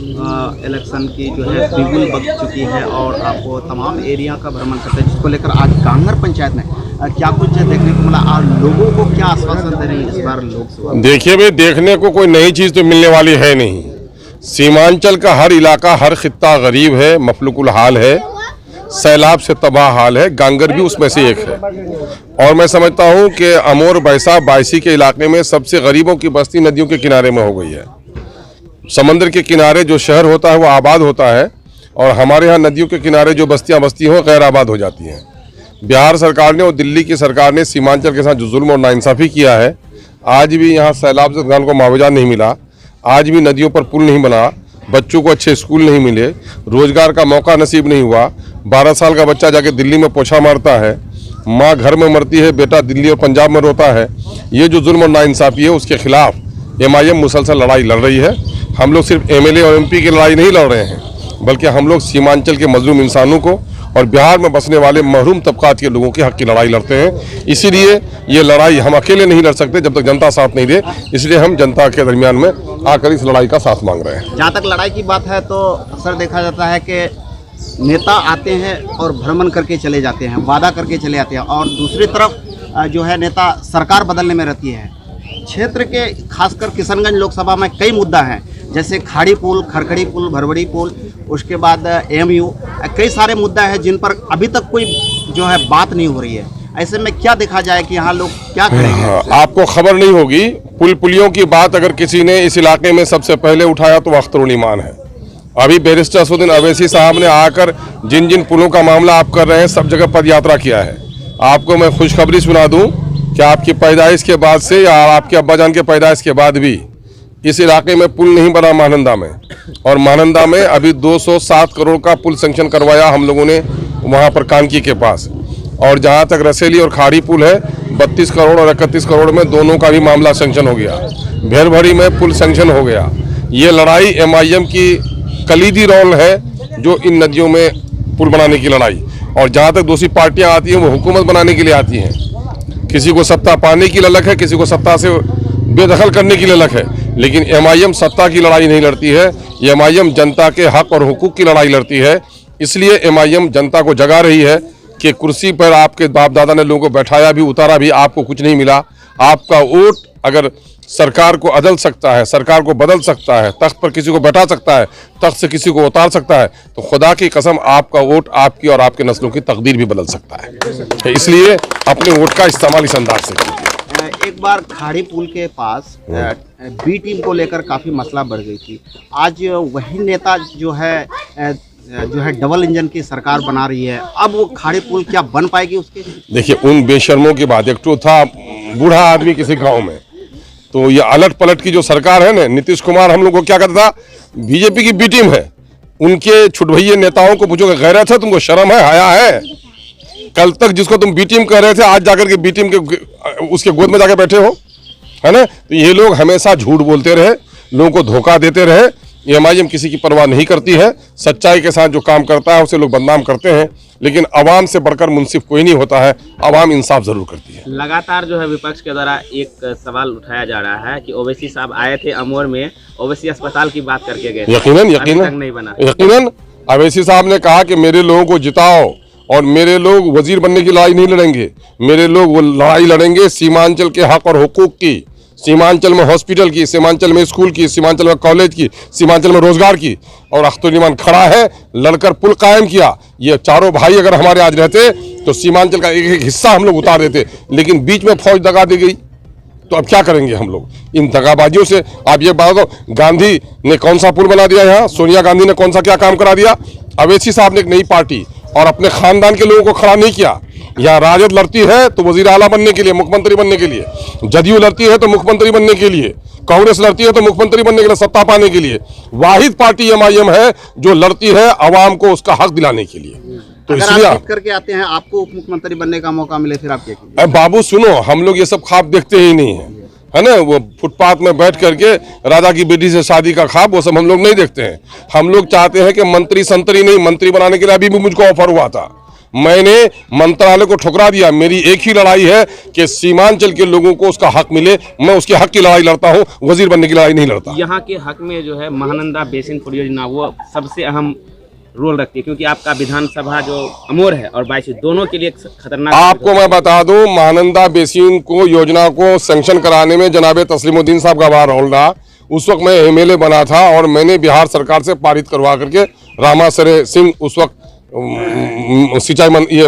Election की जो है बिगुल बज चुकी है और आप तमाम एरिया का भ्रमण करते हैं, जिसको लेकर आज कांगड़ पंचायत में क्या कुछ देखने को मिला और लोगों को क्या आश्वासन दे रही है इस बार लोकसभा? देखिए भाई, देखने को कोई नई चीज़ तो मिलने वाली है नहीं। सीमांचल का हर इलाका, हर खित्ता गरीब है, मफलुकुल हाल है, सैलाब से तबाह हाल है। गांगर भी उसमें से एक है। और मैं समझता हूं कि अमोर, बैसा, बायसी के इलाके में सबसे गरीबों की बस्ती नदियों के किनारे में हो गई है। समंदर के किनारे जो शहर होता है वो आबाद होता है और हमारे यहाँ नदियों के किनारे जो बस्तियाँ बस्ती हो गैर आबाद हो जाती हैं। बिहार सरकार ने और दिल्ली की सरकार ने सीमांचल के साथ जो जुल्म और नाइंसाफ़ी किया है, आज भी यहाँ सैलाब से किसान को मुआवजा नहीं मिला, आज भी नदियों पर पुल नहीं बना, बच्चों को अच्छे स्कूल नहीं मिले, रोजगार का मौका नसीब नहीं हुआ। 12 साल का बच्चा जाके दिल्ली में पोछा मारता है, माँ घर में मरती है, बेटा दिल्ली और पंजाब में रोता है। ये जो जुल्म और नाइंसाफ़ी है उसके खिलाफ MIM मुसलसल लड़ाई लड़ रही है। हम लोग सिर्फ MLA और MP की लड़ाई नहीं लड़ रहे हैं, बल्कि हम लोग सीमांचल के मजलूम इंसानों को और बिहार में बसने वाले महरूम तबकात के लोगों के हक की लड़ाई लड़ते हैं। इसीलिए ये लड़ाई हम अकेले नहीं लड़ सकते जब तक जनता साथ नहीं दे, इसलिए हम जनता के दरमियान में आकर इस लड़ाई का साथ मांग रहे हैं। जहाँ तक लड़ाई की बात है तो अक्सर देखा जाता है कि नेता आते हैं और भ्रमण करके चले जाते हैं, वादा करके चले जाते हैं, और दूसरी तरफ जो है नेता सरकार बदलने में रहती है। क्षेत्र के खासकर किशनगंज लोकसभा में कई मुद्दा हैं, जैसे खाड़ी पुल, खरखड़ी पुल, भरवड़ी पुल, उसके बाद AMU, कई सारे मुद्दा है जिन पर अभी तक कोई जो है बात नहीं हो रही है। ऐसे में क्या देखा जाए कि यहाँ लोग क्या करेंगे? आपको खबर नहीं होगी, पुलियों की बात अगर किसी ने इस इलाके में सबसे पहले उठाया तो अख्तरुल ईमान है। अभी बैरिस्टर असदुद्दीन अवैसी साहब ने आकर जिन जिन पुलों का मामला आप कर रहे हैं सब जगह पद यात्रा किया है। आपको मैं खुशखबरी सुना दूं कि आपकी पैदाइश के बाद से या आपके अब्बाजान के पैदाइश के बाद भी इस इलाके में पुल नहीं बना महानंदा में, और महानंदा में अभी 207 करोड़ का पुल सेंक्शन करवाया हम लोगों ने वहाँ पर कानकी के पास। और जहाँ तक रसेली और खाड़ी पुल है 32 करोड़ और 31 करोड़ में दोनों का भी मामला सेंक्शन हो गया। भेरभड़ी में पुल सेंक्शन हो गया। ये लड़ाई MIM की कलीदी रोल है जो इन नदियों में पुल बनाने की लड़ाई। और जहाँ तक दूसरी पार्टियाँ आती हैं वो हुकूमत बनाने के लिए आती हैं। किसी को सत्ता पाने की ललक है, किसी को सत्ता से बेदखल करने की ललक है, लेकिन MIM सत्ता की लड़ाई नहीं लड़ती है। MIM जनता के हक और हुकूक की लड़ाई लड़ती है। इसलिए MIM जनता को जगा रही है कि कुर्सी पर आपके बाप दादा ने लोगों को बैठाया भी, उतारा भी, आपको कुछ नहीं मिला। आपका वोट अगर सरकार को अदल सकता है, सरकार को बदल सकता है, तख्त पर किसी को बैठा सकता है, तख्त से किसी को उतार सकता है, तो खुदा की कसम आपका वोट आपकी और आपके नस्लों की तकदीर भी बदल सकता है। इसलिए अपने वोट का इस्तेमाल इस अंदाज से कीजिए। एक बार खाड़ी पुल के पास B टीम को लेकर काफ़ी मसला बढ़ गई थी। आज वही नेता जो है डबल इंजन की सरकार बना रही है। अब वो खाड़ी पुल क्या बन पाएगी उसके? देखिए, उन बेशर्मों की बात, एक तो था बूढ़ा आदमी किसी गांव में, तो ये अलट पलट की जो सरकार है ना, नीतीश कुमार हम लोग को क्या करता था, BJP की B टीम है, उनके छुटभैये नेताओं को पूछोगे गैरत है, तुमको शर्म है, हया है? कल तक जिसको तुम B टीम कह रहे थे, आज जाकर के B टीम के उसके गोद में जाकर बैठे हो, है ना? तो ये लोग हमेशा झूठ बोलते रहे, लोगों को धोखा देते रहे। MIM किसी की परवाह नहीं करती है। सच्चाई के साथ जो काम करता है उसे लोग बदनाम करते हैं, लेकिन अवाम से बढ़कर मुंसिफ कोई नहीं होता है। अवाम इंसाफ जरूर करती है। लगातार जो है विपक्ष के द्वारा एक सवाल उठाया जा रहा है कि ओवैसी साहब आए थे अमोर में, ओवैसी अस्पताल की बात करके गए, यकीनन अवैसी साहब ने कहा कि मेरे लोगों को जिताओ, और मेरे लोग वजीर बनने की लड़ाई नहीं लड़ेंगे, मेरे लोग वो लड़ाई लड़ेंगे सीमांचल के हक और हुकूक की, सीमांचल में हॉस्पिटल की, सीमांचल में स्कूल की, सीमांचल में कॉलेज की, सीमांचल में रोजगार की। और अख्तरुल ईमान खड़ा है, लड़कर पुल कायम किया। ये चारों भाई अगर हमारे आज रहते तो सीमांचल का एक एक हिस्सा हम लोग उतार देते, लेकिन बीच में फौज दगा दी गई। तो अब क्या करेंगे हम लोग इन दगाबाजियों से? आप ये बात दो, गांधी ने कौन सा पुल बना दिया यहाँ, सोनिया गांधी ने कौन सा क्या काम करा दिया? अवैसी साहब ने एक नई पार्टी और अपने खानदान के लोगों को खड़ा नहीं किया। यहाँ राजद लड़ती है तो वजीर आला बनने के लिए, मुख्यमंत्री बनने के लिए, जदयू लड़ती है तो मुख्यमंत्री बनने के लिए, कांग्रेस लड़ती है तो मुख्यमंत्री बनने के लिए, सत्ता पाने के लिए। वाहिद पार्टी MIM है जो लड़ती है अवाम को उसका हक दिलाने के लिए। तो इसलिए आप करके आते हैं, आपको उप मुख्यमंत्री बनने का मौका मिले, फिर आप क्या कीजिए? बाबू सुनो, हम लोग ये सब ख्वाब देखते ही नहीं है ना? वो फुटपाथ में बैठ करके राजा की बेटी से शादी का ख्वाब, वो सब हम लोग नहीं देखते हैं। हम लोग चाहते हैं कि मंत्री संतरी नहीं, मंत्री बनाने के लिए अभी भी मुझको ऑफर हुआ था, मैंने मंत्रालय को ठुकरा दिया। मेरी एक ही लड़ाई है कि सीमांचल के लोगों को उसका हक मिले। मैं उसके हक की लड़ाई लड़ता हूँ, वजीर बनने की लड़ाई नहीं लड़ता। यहाँ के हक में जो है महानंदा बेसिन परियोजना वो सबसे अहम रोल रखती है, क्योंकि आपका विधानसभा जो अमोर है और 22 दोनों के लिए खतरनाक। आपको मैं बता दूं, महानंदा बेसिन को योजना को सैंक्शन कराने में जनाब तस्लीमुद्दीन साहब का बड़ा रोल रहा। उस वक्त मैं एमएलए बना था और मैंने बिहार सरकार से पारित करवा करके रामासरे सिंह उस वक्त सिंचाई ये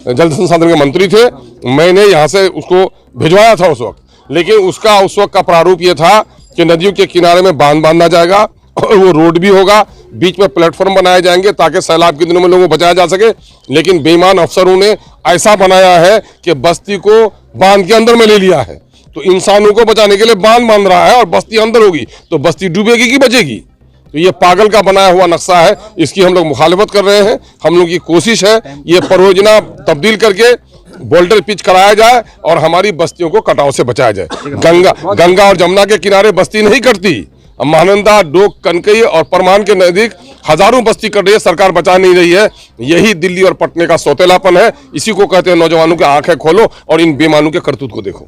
जल संसाधन के मंत्री थे, मैंने यहाँ से उसको भिजवाया था उस वक्त। लेकिन उसका उस वक्त का प्रारूप ये था कि नदियों के किनारे में बांध बांधा जाएगा और वो रोड भी होगा, बीच में प्लेटफॉर्म बनाए जाएंगे ताकि सैलाब के दिनों में लोगों को बचाया जा सके। लेकिन बेईमान अफसरों ने ऐसा बनाया है कि बस्ती को बांध के अंदर में ले लिया है। तो इंसानों को बचाने के लिए बांध बांध रहा है और बस्ती अंदर होगी तो बस्ती डूबेगी कि बचेगी। तो ये पागल का बनाया हुआ नक्शा है, इसकी हम लोग मुखालिफत कर रहे हैं। हम लोग की कोशिश है ये परियोजना तब्दील करके बोल्डर पिच कराया जाए और हमारी बस्तियों को कटाव से बचाया जाए। गंगा और जमुना के किनारे बस्ती नहीं कटती। महानंदा, डोक, कनकई और परमान के नजदीक हजारों बस्ती कट रही है, सरकार बचा नहीं रही है। यही दिल्ली और पटने का सौतेलापन है। इसी को कहते हैं नौजवानों की आंखें खोलो और इन बेईमानों के करतूत को देखो।